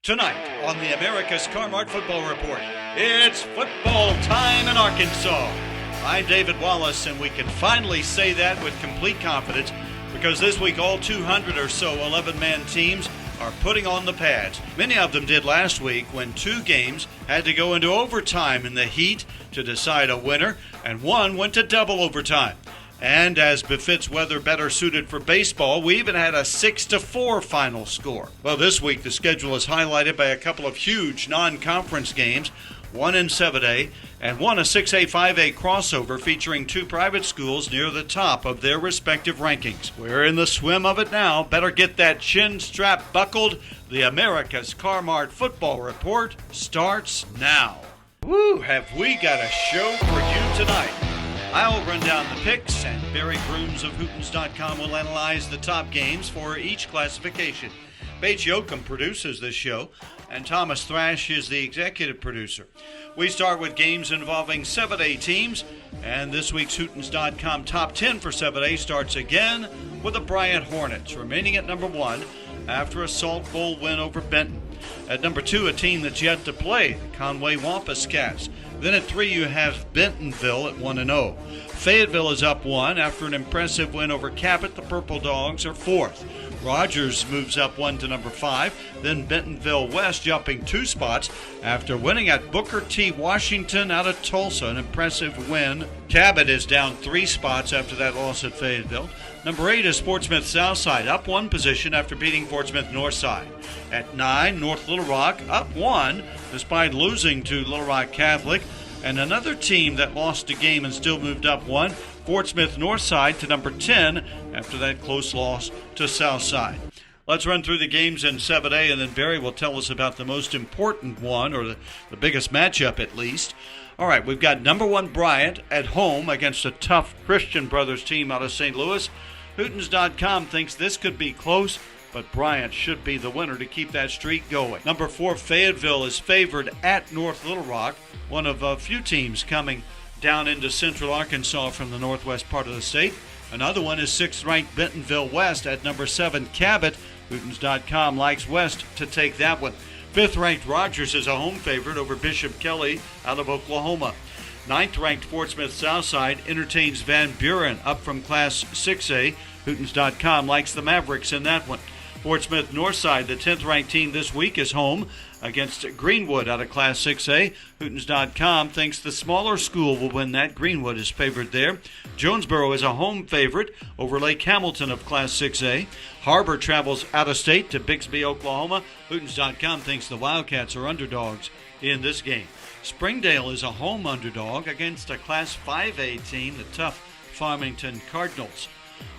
Tonight on the America's Car-Mart Football Report, it's football time in Arkansas. I'm David Wallace, and we can finally say that with complete confidence because this week all 200 or so 11-man teams are putting on the pads. Many of them did last week when two games had to go into overtime in the heat to decide a winner, and one went to double overtime. And as befits weather better suited for baseball, we even had a 6-4 final score. Well, this week the schedule is highlighted by a couple of huge non-conference games, one in 7A and one a 6A, 5A crossover featuring two private schools near the top of their respective rankings. We're in the swim of it now. Better get that chin strap buckled. The America's Car-Mart Football Report starts now. Woo, have we got a show for you tonight. I'll run down the picks, and Barry Grooms of Hootens.com will analyze the top games for each classification. Paige Yoakum produces this show, and Thomas Thrash is the executive producer. We start with games involving 7A teams, and this week's Hootens.com top 10 for 7A starts again with the Bryant Hornets, remaining at number 1 after a Salt Bowl win over Benton. At number 2, a team that's yet to play, the Conway Wampus Cats. Then at 3, you have Bentonville at 1-0. Fayetteville is up 1 after an impressive win over Cabot. The Purple Dogs are 4th. Rogers moves up 1 to number 5. Then Bentonville West jumping 2 spots after winning at Booker T. Washington out of Tulsa, an impressive win. Cabot is down 3 spots after that loss at Fayetteville. Number 8 is Fort Smith Southside, up 1 position after beating Fort Smith Northside. At 9, North Little Rock, up 1 despite losing to Little Rock Catholic. And another team that lost a game and still moved up 1, Fort Smith Northside to number 10 after that close loss to Southside. Let's run through the games in 7A, and then Barry will tell us about the most important one, or the biggest matchup at least. All right, we've got number 1 Bryant at home against a tough Christian Brothers team out of St. Louis. Hootens.com thinks this could be close, but Bryant should be the winner to keep that streak going. Number 4 Fayetteville is favored at North Little Rock, one of a few teams coming down into central Arkansas from the northwest part of the state. Another one is 6th-ranked Bentonville West at number 7 Cabot. Hootens.com likes West to take that one. 5th-ranked Rogers is a home favorite over Bishop Kelly out of Oklahoma. 9th-ranked Fort Smith Southside entertains Van Buren up from Class 6A. Hootens.com likes the Mavericks in that one. Fort Smith Northside, the 10th-ranked team this week, is home against Greenwood out of Class 6A. Hootens.com thinks the smaller school will win that. Greenwood is favored there. Jonesboro is a home favorite over Lake Hamilton of Class 6A. Harbor travels out of state to Bixby, Oklahoma. Hootens.com thinks the Wildcats are underdogs in this game. Springdale is a home underdog against a Class 5A team, the tough Farmington Cardinals.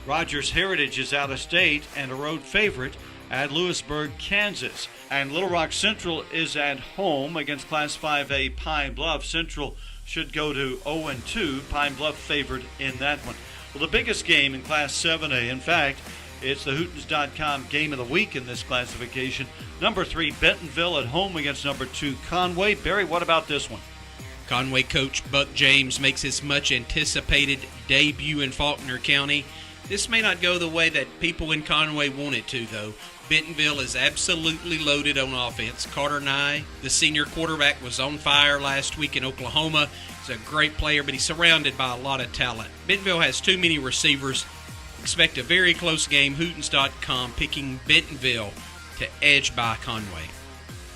Rogers Heritage is out of state and a road favorite at Lewisburg, Kansas. And Little Rock Central is at home against Class 5A Pine Bluff. Central should go to 0-2. Pine Bluff favored in that one. Well, the biggest game in Class 7A, in fact, it's the Hootens.com game of the week in this classification. Number 3, Bentonville at home against number 2, Conway. Barry, what about this one? Conway coach Buck James makes his much-anticipated debut in Faulkner County. This may not go the way that people in Conway want it to, though. Bentonville is absolutely loaded on offense. Carter Nye, the senior quarterback, was on fire last week in Oklahoma. He's a great player, but he's surrounded by a lot of talent. Bentonville has too many receivers. Expect a very close game. Hootens.com picking Bentonville to edge by Conway.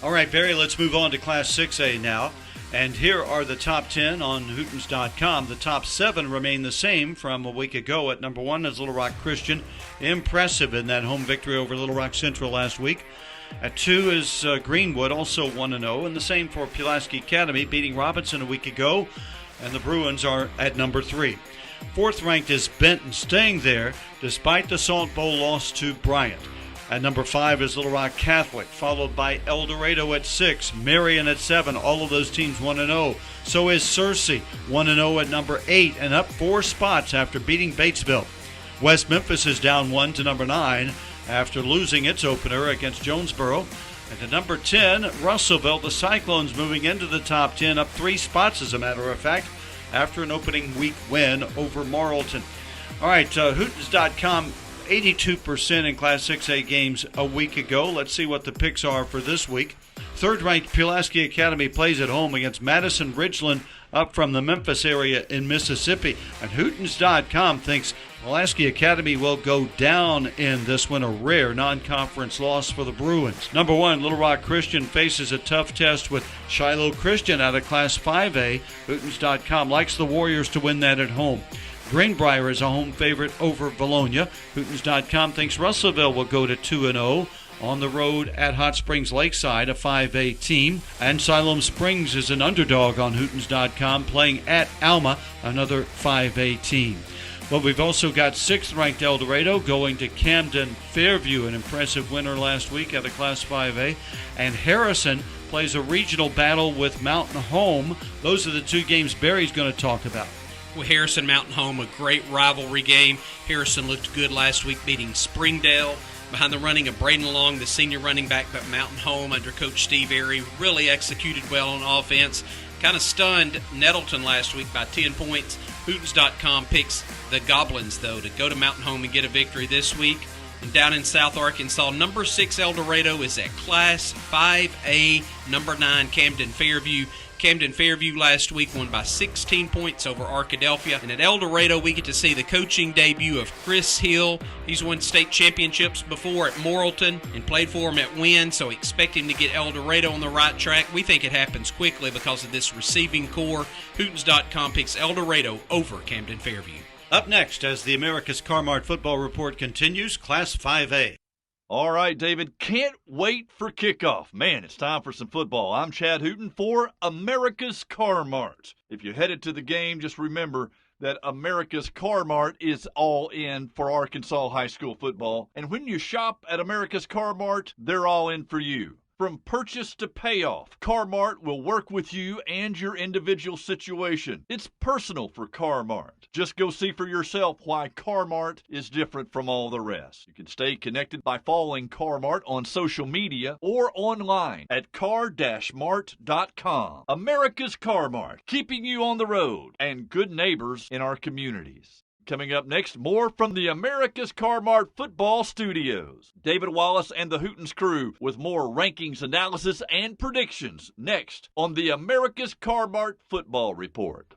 All right, Barry, let's move on to Class 6A now. And here are the top 10 on Hootens.com. The top 7 remain the same from a week ago. At number 1 is Little Rock Christian. Impressive in that home victory over Little Rock Central last week. At 2 is Greenwood, also 1-0. And the same for Pulaski Academy, beating Robinson a week ago. And the Bruins are at number 3. 4th ranked is Benton, staying there despite the Salt Bowl loss to Bryant. At number 5 is Little Rock Catholic, followed by El Dorado at 6, Marion at 7. All of those teams 1-0. So is Searcy, 1-0 at number 8, and up 4 spots after beating Batesville. West Memphis is down 1 to number 9 after losing its opener against Jonesboro. And at number 10, Russellville, the Cyclones moving into the top 10, up 3 spots as a matter of fact, after an opening week win over Marlton. All right, Hootens.com 82% in Class 6A games a week ago. Let's see what the picks are for this week. Third-ranked Pulaski Academy plays at home against Madison Ridgeland up from the Memphis area in Mississippi. And Hootens.com thinks Pulaski Academy will go down in this one, a rare non-conference loss for the Bruins. Number 1, Little Rock Christian faces a tough test with Shiloh Christian out of Class 5A. Hootens.com likes the Warriors to win that at home. Greenbrier is a home favorite over Bologna. Hootens.com thinks Russellville will go to 2-0. On the road at Hot Springs Lakeside, a 5A team. And Siloam Springs is an underdog on Hootens.com, playing at Alma, another 5A team. But we've also got 6th-ranked El Dorado going to Camden Fairview, an impressive winner last week at a Class 5A. And Harrison plays a regional battle with Mountain Home. Those are the two games Barry's going to talk about. With Harrison Mountain Home, a great rivalry game. Harrison looked good last week, beating Springdale. Behind the running of Braden Long, the senior running back, but Mountain Home under Coach Steve Airy really executed well on offense. Kind of stunned Nettleton last week by 10 points. Hootens.com picks the Goblins, though, to go to Mountain Home and get a victory this week. And down in South Arkansas, number 6 El Dorado is at Class 5A, number 9 Camden Fairview. Camden Fairview last week won by 16 points over Arkadelphia. And at El Dorado, we get to see the coaching debut of Chris Hill. He's won state championships before at Morrilton and played for him at Wynn, so expect him to get El Dorado on the right track. We think it happens quickly because of this receiving core. Hootens.com picks El Dorado over Camden Fairview. Up next, as the America's Car-Mart Football Report continues, Class 5A. All right, David, can't wait for kickoff. Man, it's time for some football. I'm Chad Hooten for America's Car-Mart. If you're headed to the game, just remember that America's Car-Mart is all in for Arkansas high school football. And when you shop at America's Car-Mart, they're all in for you. From purchase to payoff, Car-Mart will work with you and your individual situation. It's personal for Car-Mart. Just go see for yourself why Car-Mart is different from all the rest. You can stay connected by following Car-Mart on social media or online at car-mart.com. America's Car-Mart, keeping you on the road and good neighbors in our communities. Coming up next, more from the America's Car-Mart Football Studios. David Wallace and the Hootens crew with more rankings, analysis, and predictions next on the America's Car-Mart Football Report.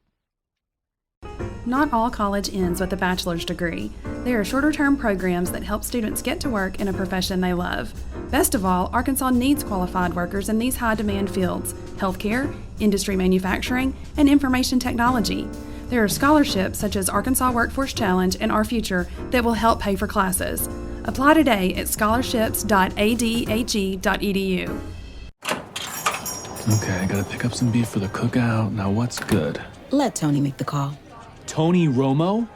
Not all college ends with a bachelor's degree. There are shorter-term programs that help students get to work in a profession they love. Best of all, Arkansas needs qualified workers in these high-demand fields: healthcare, industry manufacturing, and information technology. There are scholarships such as Arkansas Workforce Challenge and Our Future that will help pay for classes. Apply today at scholarships.adhe.edu. Okay, I gotta pick up some beef for the cookout. Now what's good? Let Tony make the call. Tony Romo?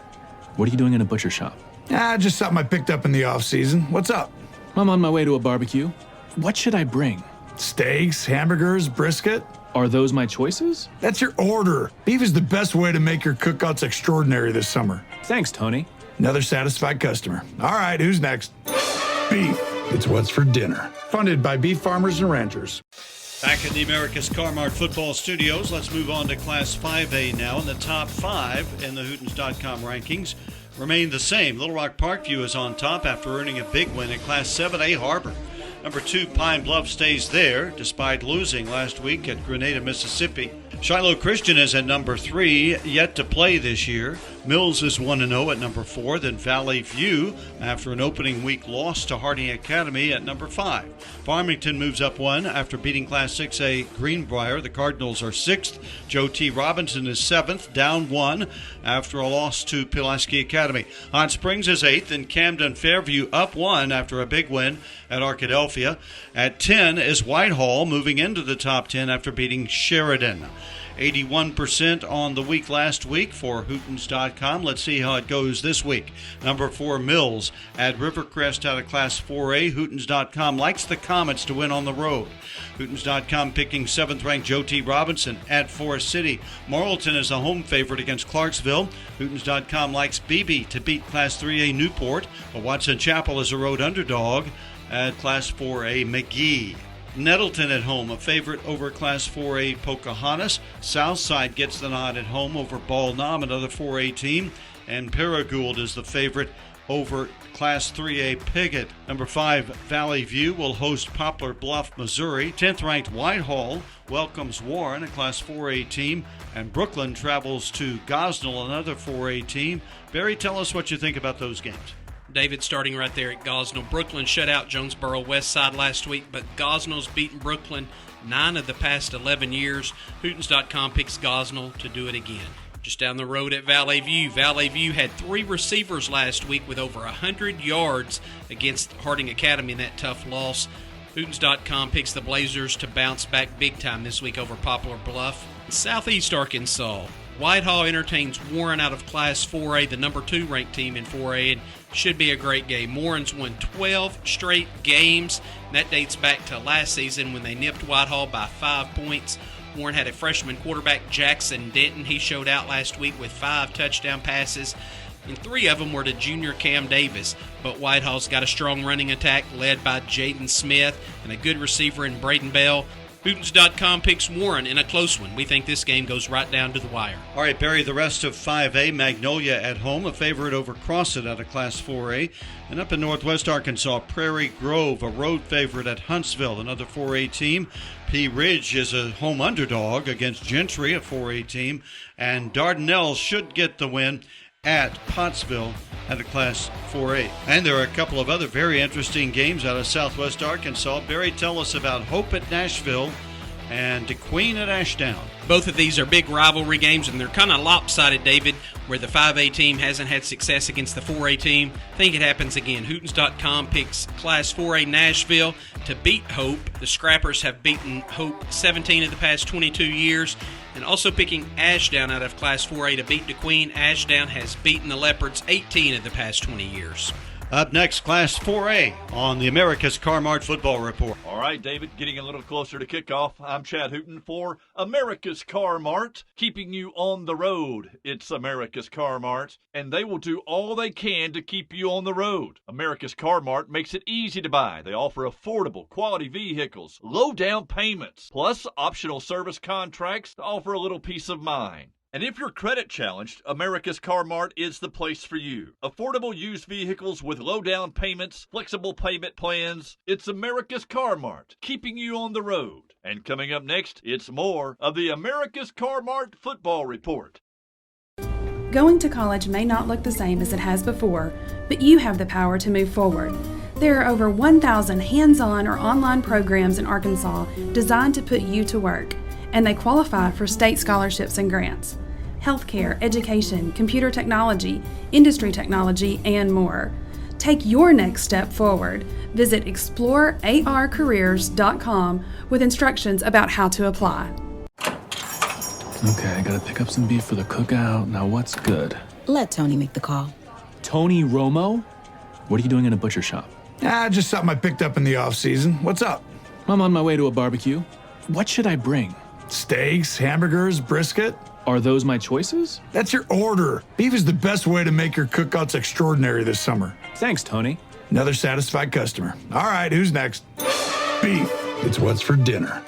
What are you doing in a butcher shop? Just something I picked up in the off-season. What's up? I'm on my way to a barbecue. What should I bring? Steaks, hamburgers, brisket. Are those my choices? That's your order. Beef is the best way to make your cookouts extraordinary this summer. Thanks, Tony. Another satisfied customer. All right, who's next? Beef. It's what's for dinner. Funded by beef farmers and ranchers. Back in the America's Car-Mart Football Studios, let's move on to Class 5A now. And the top 5 in the Hootens.com rankings remain the same. Little Rock Parkview is on top after earning a big win at Class 7A Harbor. Number 2, Pine Bluff stays there despite losing last week at Grenada, Mississippi. Shiloh Christian is at number 3, yet to play this year. Mills is 1-0 at number 4. Then Valley View, after an opening week loss to Harding Academy, at number 5. Farmington moves up 1 after beating Class 6A Greenbrier. The Cardinals are 6th. Joe T. Robinson is 7th, down 1 after a loss to Pulaski Academy. Hot Springs is 8th, and Camden Fairview up 1 after a big win at Arkadelphia. At 10 is Whitehall, moving into the top 10 after beating Sheridan. 81% on the week last week for Hootens.com. Let's see how it goes this week. Number 4, Mills at Rivercrest out of Class 4A. Hootens.com likes the Comets to win on the road. Hootens.com picking 7th-ranked Joe T. Robinson at Forest City. Morrilton is a home favorite against Clarksville. Hootens.com likes Beebe to beat Class 3A Newport. But Watson Chapel is a road underdog at Class 4A McGee. Nettleton at home, a favorite over Class 4A Pocahontas. Southside gets the nod at home over Ball Nom, another 4A team. And Paragould is the favorite over Class 3A Piggott. Number 5, Valley View will host Poplar Bluff, Missouri. 10th-ranked Whitehall welcomes Warren, a Class 4A team. And Brooklyn travels to Gosnell, another 4A team. Barry, tell us what you think about those games. David, starting right there at Gosnell. Brooklyn shut out Jonesboro West Side last week, but Gosnell's beaten Brooklyn 9 of the past 11 years. Hootens.com picks Gosnell to do it again. Just down the road at Valley View. Valley View had 3 receivers last week with over 100 yards against Harding Academy in that tough loss. Hootens.com picks the Blazers to bounce back big time this week over Poplar Bluff. Southeast Arkansas. Whitehall entertains Warren out of Class 4A, the number 2 ranked team in 4A, and should be a great game. Warren's won 12 straight games, and that dates back to last season when they nipped Whitehall by 5 points. Warren had a freshman quarterback, Jackson Denton. He showed out last week with 5 touchdown passes, and 3 of them were to junior Cam Davis. But Whitehall's got a strong running attack led by Jaden Smith and a good receiver in Braden Bell. Hootens.com picks Warren in a close one. We think this game goes right down to the wire. All right, Barry, the rest of 5A, Magnolia at home, a favorite over Crossit out of Class 4A. And up in Northwest Arkansas, Prairie Grove, a road favorite at Huntsville, another 4A team. Pea Ridge is a home underdog against Gentry, a 4A team. And Dardanelle should get the win at Pottsville at a Class 4A. And there are a couple of other very interesting games out of Southwest Arkansas. Barry, tell us about Hope at Nashville and DeQueen at Ashdown. Both of these are big rivalry games, and they're kind of lopsided, David, where the 5A team hasn't had success against the 4A team. I think it happens again. Hootens.com picks Class 4A Nashville to beat Hope. The Scrappers have beaten Hope 17 of the past 22 years. And also picking Ashdown out of Class 4A to beat DeQueen. Ashdown has beaten the Leopards 18 of the past 20 years. Up next, Class 4A on the America's Car-Mart Football Report. All right, David, getting a little closer to kickoff. I'm Chad Hooten for America's Car-Mart, keeping you on the road. It's America's Car-Mart, and they will do all they can to keep you on the road. America's Car-Mart makes it easy to buy. They offer affordable, quality vehicles, low down payments, plus optional service contracts to offer a little peace of mind. And if you're credit challenged, America's Car-Mart is the place for you. Affordable used vehicles with low down payments, flexible payment plans. It's America's Car-Mart, keeping you on the road. And coming up next, it's more of the America's Car-Mart Football Report. Going to college may not look the same as it has before, but you have the power to move forward. There are over 1,000 hands-on or online programs in Arkansas designed to put you to work, and they qualify for state scholarships and grants. Healthcare, education, computer technology, industry technology, and more. Take your next step forward. Visit explorearcareers.com with instructions about how to apply. Okay, I gotta pick up some beef for the cookout. Now what's good? Let Tony make the call. Tony Romo? What are you doing in a butcher shop? Just something I picked up in the off-season. What's up? I'm on my way to a barbecue. What should I bring? Steaks, hamburgers, brisket? Are those my choices? That's your order. Beef is the best way to make your cookouts extraordinary this summer. Thanks, Tony. Another satisfied customer. All right, who's next? Beef. It's what's for dinner.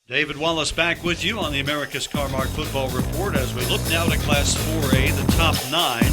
David Wallace back with you on the America's Car-Mart Football Report as we look now to Class 4A. The top 9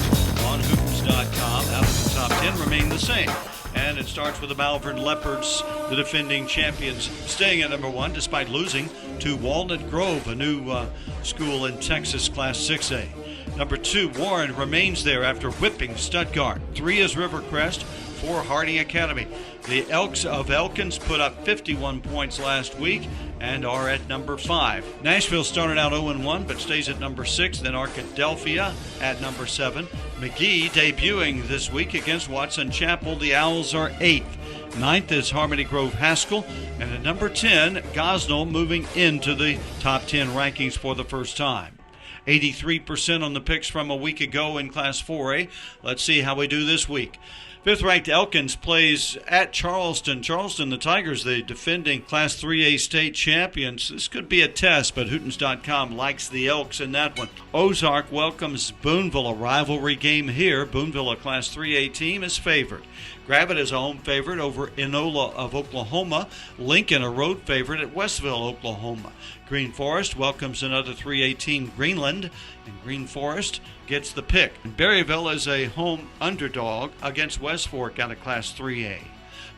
on Hootens.com out of the top 10 remain the same. And it starts with the Malvern Leopards, the defending champions, staying at number 1 despite losing to Walnut Grove, a new school in Texas, Class 6A. Number 2, Warren remains there after whipping Stuttgart. 3 is Rivercrest, 4 Harding Academy. The Elks of Elkins put up 51 points last week and are at number 5. Nashville started out 0-1 but stays at number 6. Then Arkadelphia at number 7. McGee debuting this week against Watson Chapel. The Owls are 8th. 9th is Harmony Grove Haskell. And at number 10, Gosnell moving into the top 10 rankings for the first time. 83% on the picks from a week ago in Class 4A. Let's see how we do this week. 5th-ranked Elkins plays at Charleston. Charleston, the Tigers, the defending Class 3A state champions. This could be a test, but Hootens.com likes the Elks in that one. Ozark welcomes Boonville, a rivalry game here. Boonville, a Class 3A team, is favored. Gravett is a home favorite over Enola of Oklahoma. Lincoln a road favorite at Westville, Oklahoma. Green Forest welcomes another 3A team, Greenland, and Green Forest gets the pick. And Berryville is a home underdog against West Fork out of Class 3A.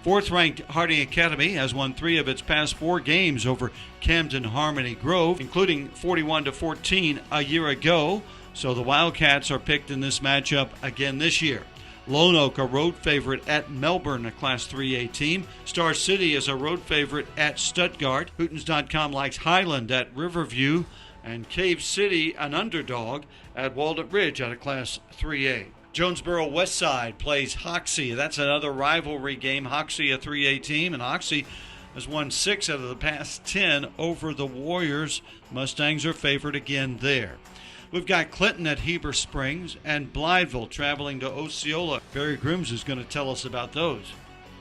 Fourth-ranked Harding Academy has won 3 of its past 4 games over Camden Harmony Grove, including 41-14 a year ago. So the Wildcats are picked in this matchup again this year. Lone Oak, a road favorite at Melbourne, a Class 3A team. Star City is a road favorite at Stuttgart. Hootens.com likes Highland at Riverview. And Cave City, an underdog at Walnut Ridge at a Class 3A. Jonesboro Westside plays Hoxie. That's another rivalry game. Hoxie, a 3A team, and Hoxie has won 6 out of the past 10 over the Warriors. Mustangs are favored again there. We've got Clinton at Heber Springs and Blytheville traveling to Osceola. Barry Grooms is going to tell us about those.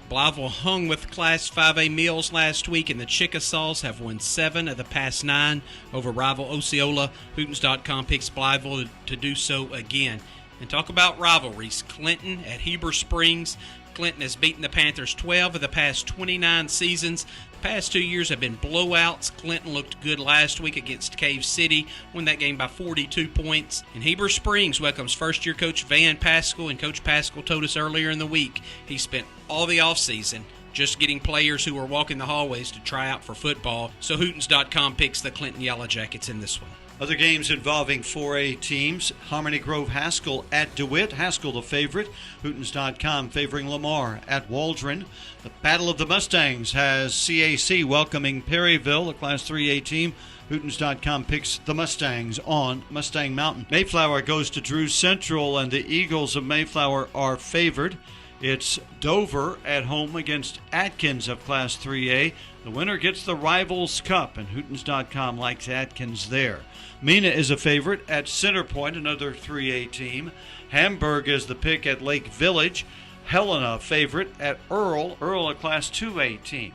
Blytheville hung with Class 5A Mills last week, and the Chickasaws have won 7 of the past 9 over rival Osceola. Hootens.com picks Blytheville to do so again. And talk about rivalries. Clinton at Heber Springs. Clinton has beaten the Panthers 12 of the past 29 seasons. The past 2 years have been blowouts. Clinton looked good last week against Cave City, won that game by 42 points. And Heber Springs welcomes first-year coach Van Pascal, and Coach Pascal told us earlier in the week he spent all the offseason just getting players who were walking the hallways to try out for football. So Hootens.com picks the Clinton Yellow Jackets in this one. Other games involving 4A teams. Harmony Grove Haskell at DeWitt. Haskell the favorite. Hootens.com favoring Lamar at Waldron. The Battle of the Mustangs has CAC welcoming Perryville, a Class 3A team. Hootens.com picks the Mustangs on Mustang Mountain. Mayflower goes to Drew Central, and the Eagles of Mayflower are favored. It's Dover at home against Atkins of Class 3A. The winner gets the Rivals Cup, and Hootens.com likes Atkins there. Mena is a favorite at Centerpoint, another 3A team. Hamburg is the pick at Lake Village. Helena favorite at Earl a Class 2A team.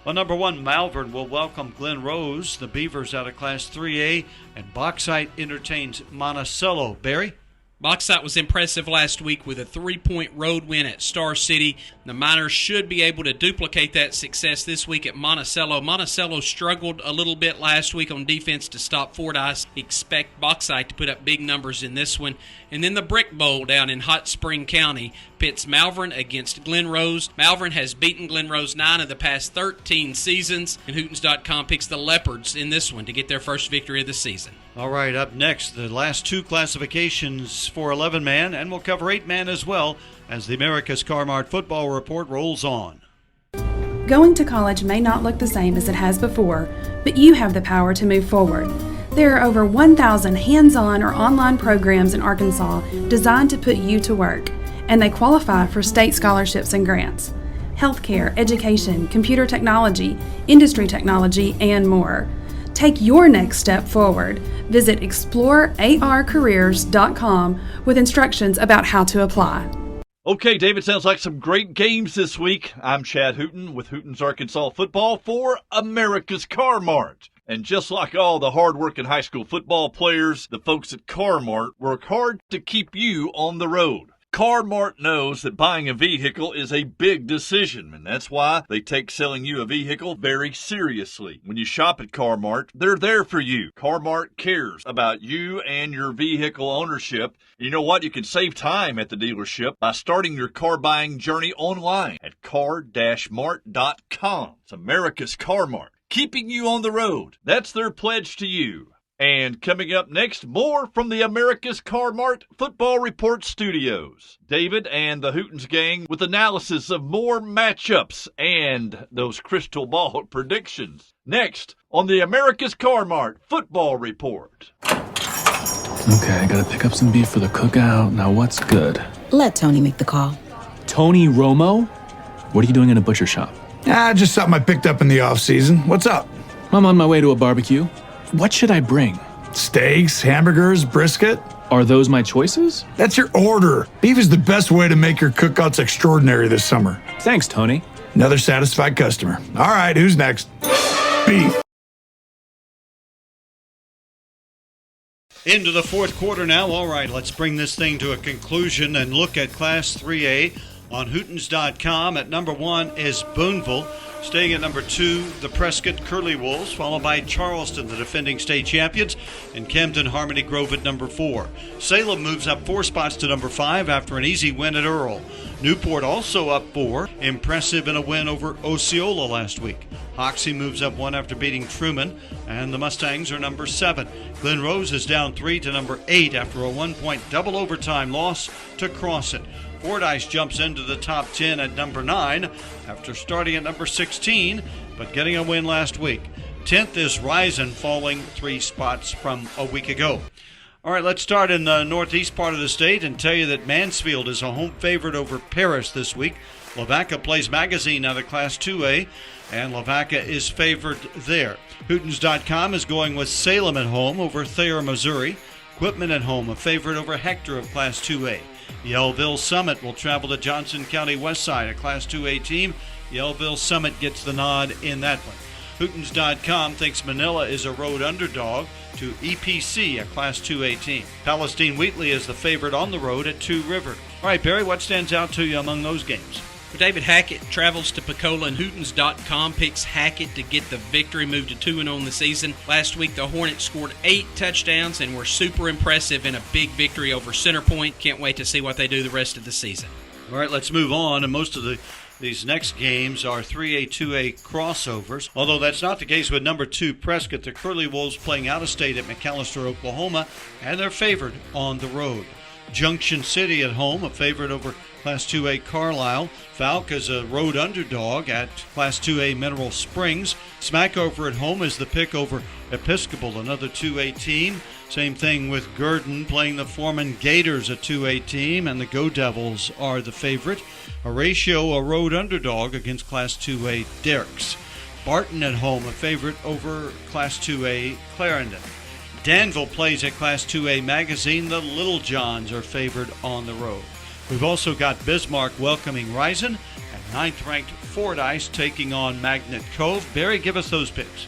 Well, number 1, Malvern will welcome Glen Rose, the Beavers out of Class 3A, and Bauxite entertains Monticello. Barry? Bauxite was impressive last week with a 3-point road win at Star City. The Miners should be able to duplicate that success this week at Monticello. Monticello struggled a little bit last week on defense to stop Fordyce. Expect Bauxite to put up big numbers in this one. And then the Brick Bowl down in Hot Spring County pits Malvern against Glen Rose. Malvern has beaten Glen Rose 9 of the past 13 seasons, and Hootens.com picks the Leopards in this one to get their first victory of the season. All right, up next, the last 2 classifications for 11-man, and we'll cover 8-man as well as the America's Car Mart Football Report rolls on. Going to college may not look the same as it has before, but you have the power to move forward. There are over 1,000 hands-on or online programs in Arkansas designed to put you to work, and they qualify for state scholarships and grants. Healthcare, education, computer technology, industry technology, and more. Take your next step forward. Visit explorearcareers.com with instructions about how to apply. Okay, David, sounds like some great games this week. I'm Chad Hooten with Hooten's Arkansas Football for America's Car Mart. And just like all the hard-working high school football players, the folks at Car Mart work hard to keep you on the road. Car Mart knows that buying a vehicle is a big decision, and that's why they take selling you a vehicle very seriously. When you shop at Car Mart, they're there for you. Car Mart cares about you and your vehicle ownership. You know what? You can save time at the dealership by starting your car buying journey online at car-mart.com. It's America's Car Mart, keeping you on the road. That's their pledge to you. And coming up next, more from the America's Car Mart Football Report studios. David and the Hootens gang with analysis of more matchups and those crystal ball predictions. Next on the America's Car Mart Football Report. Okay, I gotta pick up some beef for the cookout. Now what's good? Let Tony make the call. Tony Romo? What are you doing in a butcher shop? Just something I picked up in the off-season. What's up? I'm on my way to a barbecue. What should I bring? Steaks, hamburgers, brisket. Are those my choices? That's your order. Beef is the best way to make your cookouts extraordinary this summer. Thanks, Tony. Another satisfied customer. All right, who's next? Beef. Into the fourth quarter now. All right, let's bring this thing to a conclusion and look at Class 3A. On Hootens.com at number 1 is Boonville. Staying at number 2, the Prescott Curly Wolves, followed by Charleston, the defending state champions, and Camden Harmony Grove at number 4. Salem moves up 4 spots to number 5 after an easy win at Earl. Newport also up 4, impressive in a win over Osceola last week. Hoxie moves up 1 after beating Truman, and the Mustangs are number 7. Glen Rose is down 3 to number 8 after a 1-point double overtime loss to Crossit. Fordyce jumps into the top 10 at number 9 after starting at number 16, but getting a win last week. 10th is Risen, falling 3 spots from a week ago. All right, let's start in the northeast part of the state and tell you that Mansfield is a home favorite over Paris this week. Lavaca plays Magazine out of Class 2A, and Lavaca is favored there. Hootens.com is going with Salem at home over Thayer, Missouri. Quitman at home, a favorite over Hector of Class 2A. Yellville Summit will travel to Johnson County Westside, a Class 2A team. Yellville Summit gets the nod in that one. Hootens.com thinks Manila is a road underdog to EPC, a Class 2A team. Palestine Wheatley is the favorite on the road at Two River. All right, Barry, what stands out to you among those games? David Hackett travels to Pecola, and Hootens.com picks Hackett to get the victory, moved to 2-0 in the season. Last week, the Hornets scored 8 touchdowns and were super impressive in a big victory over Centerpoint. Can't wait to see what they do the rest of the season. All right, let's move on. And most of these next games are 3A, 2A crossovers, although that's not the case with number 2 Prescott. The Curly Wolves playing out of state at McAllister, Oklahoma, and they're favored on the road. Junction City at home, a favorite over Class 2A Carlisle. Falk is a road underdog at Class 2A Mineral Springs. Smackover at home is the pick over Episcopal, another 2A team. Same thing with Gurdon playing the Foreman Gators, a 2A team, and the Go Devils are the favorite. Horatio, a road underdog against Class 2A Derricks. Barton at home, a favorite over Class 2A Clarendon. Danville plays at Class 2A Magazine. The Little Johns are favored on the road. We've also got Bismarck welcoming Risen, and 9th-ranked Fordyce taking on Magnet Cove. Barry, give us those picks.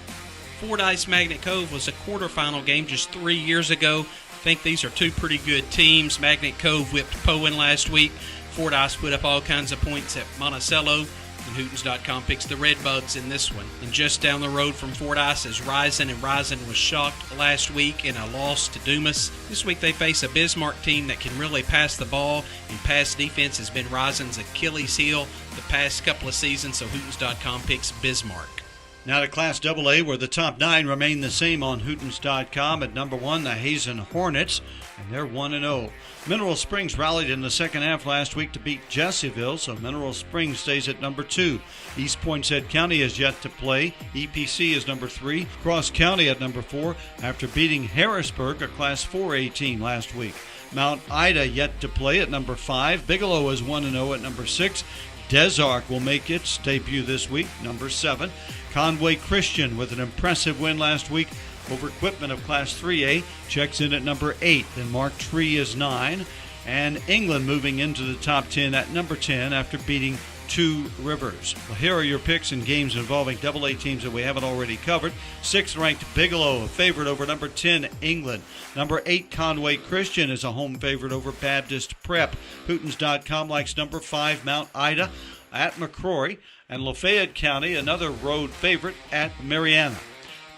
Fordyce Magnet Cove was a quarterfinal game just 3 years ago. I think these are 2 pretty good teams. Magnet Cove whipped Poen last week. Fordyce put up all kinds of points at Monticello. And Hootens.com picks the Redbugs in this one. And just down the road from Fordyce is Risen, and Risen was shocked last week in a loss to Dumas. This week they face a Bismarck team that can really pass the ball, and pass defense has been Risen's Achilles heel the past couple of seasons, so Hootens.com picks Bismarck. Now to Class AA, where the top 9 remain the same on Hootens.com. At number 1, the Hazen Hornets, and they're 1-0. Mineral Springs rallied in the second half last week to beat Jesseville, so Mineral Springs stays at number 2. East Poinsett County is yet to play. EPC is number 3. Cross County at number 4 after beating Harrisburg, a Class 4A team, last week. Mount Ida yet to play at number 5. Bigelow is 1-0 at number 6. Des Arc will make its debut this week, number 7. Conway Christian with an impressive win last week over Quitman of Class 3A checks in at number 8. Then Mark Tree is 9. And England moving into the top 10 at number 10 after beating Two Rivers. Well, here are your picks in games involving AA teams that we haven't already covered. 6th-ranked Bigelow, a favorite over number 10, England. Number 8, Conway Christian is a home favorite over Baptist Prep. Hootens.com likes number 5, Mount Ida at McCrory. And Lafayette County, another road favorite at Mariana.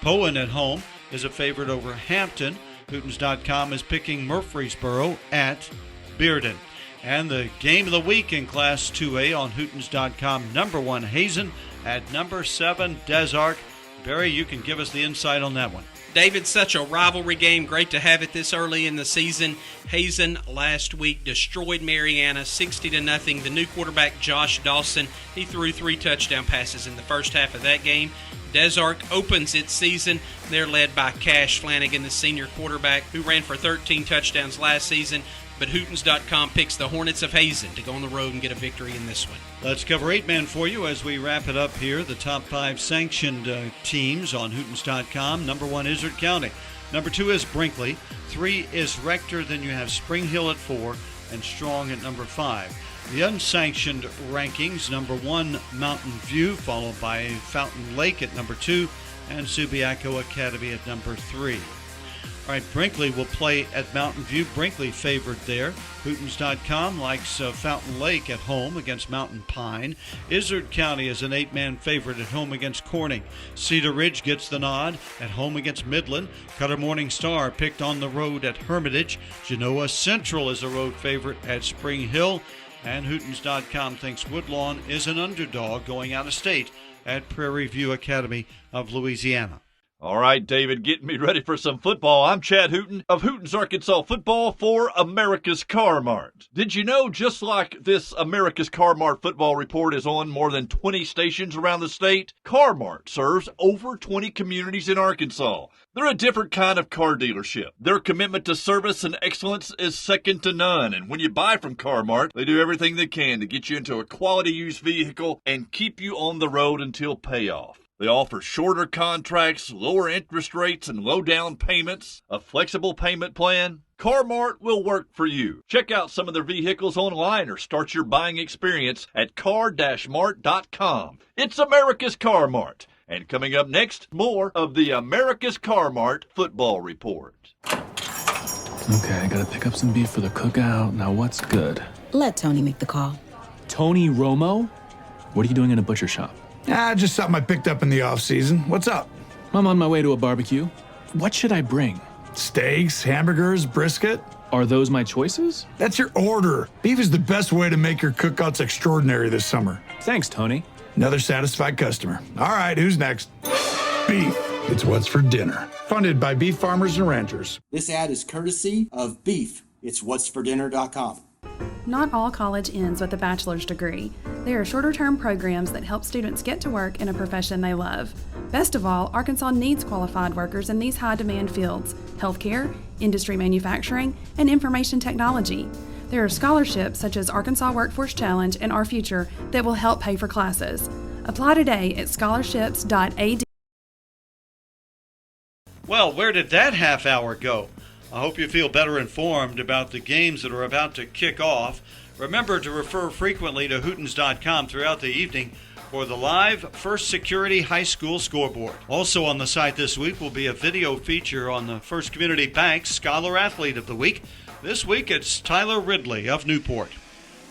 Poen at home is a favorite over Hampton. Hootens.com is picking Murfreesboro at Bearden. And the game of the week in Class 2A on Hootens.com, number 1, Hazen at number 7, Des Arc. Barry, you can give us the insight on that one. David, such a rivalry game. Great to have it this early in the season. Hazen last week destroyed Mariana 60-0. The new quarterback, Josh Dawson, he threw 3 touchdown passes in the first half of that game. Des Arc opens its season. They're led by Cash Flanagan, the senior quarterback, who ran for 13 touchdowns last season. But Hootens.com picks the Hornets of Hazen to go on the road and get a victory in this one. Let's cover 8-man for you as we wrap it up here. The top 5 sanctioned teams on Hootens.com. Number 1, Izard County. Number 2 is Brinkley. 3 is Rector. Then you have Spring Hill at 4 and Strong at number 5. The unsanctioned rankings, number 1, Mountain View, followed by Fountain Lake at number 2, and Subiaco Academy at number 3. All right, Brinkley will play at Mountain View. Brinkley favored there. Hootens.com likes Fountain Lake at home against Mountain Pine. Izard County is an 8-man favorite at home against Corning. Cedar Ridge gets the nod at home against Midland. Cutter Morning Star picked on the road at Hermitage. Genoa Central is a road favorite at Spring Hill. And Hootens.com thinks Woodlawn is an underdog going out of state at Prairie View Academy of Louisiana. All right, David, getting me ready for some football. I'm Chad Hooten of Hooten's Arkansas Football for America's Car Mart. Did you know, just like this America's Car Mart football report is on more than 20 stations around the state, Car Mart serves over 20 communities in Arkansas. They're a different kind of car dealership. Their commitment to service and excellence is second to none. And when you buy from Car Mart, they do everything they can to get you into a quality used vehicle and keep you on the road until payoff. They offer shorter contracts, lower interest rates, and low down payments, a flexible payment plan. CarMart will work for you. Check out some of their vehicles online or start your buying experience at car-mart.com. It's America's Car Mart. And coming up next, more of the America's Car Mart Football Report. Okay, I gotta pick up some beef for the cookout. Now what's good? Let Tony make the call. Tony Romo? What are you doing in a butcher shop? Just something I picked up in the off-season. What's up? I'm on my way to a barbecue. What should I bring? Steaks, hamburgers, brisket? Are those my choices? That's your order. Beef is the best way to make your cookouts extraordinary this summer. Thanks, Tony. Another satisfied customer. All right, who's next? Beef. It's what's for dinner. Funded by beef farmers and ranchers. This ad is courtesy of Beef. It's what'sfordinner.com. Not all college ends with a bachelor's degree. There are shorter-term programs that help students get to work in a profession they love. Best of all, Arkansas needs qualified workers in these high-demand fields: healthcare, industry manufacturing, and information technology. There are scholarships such as Arkansas Workforce Challenge and Our Future that will help pay for classes. Apply today at scholarships.ad. Well, where did that half hour go? I hope you feel better informed about the games that are about to kick off. Remember to refer frequently to Hootens.com throughout the evening for the live First Security High School scoreboard. Also on the site this week will be a video feature on the First Community Bank Scholar Athlete of the Week. This week it's Tyler Ridley of Newport.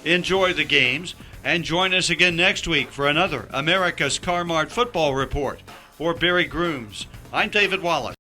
Enjoy the games and join us again next week for another America's Car Mart Football Report. For Barry Grooms, I'm David Wallace.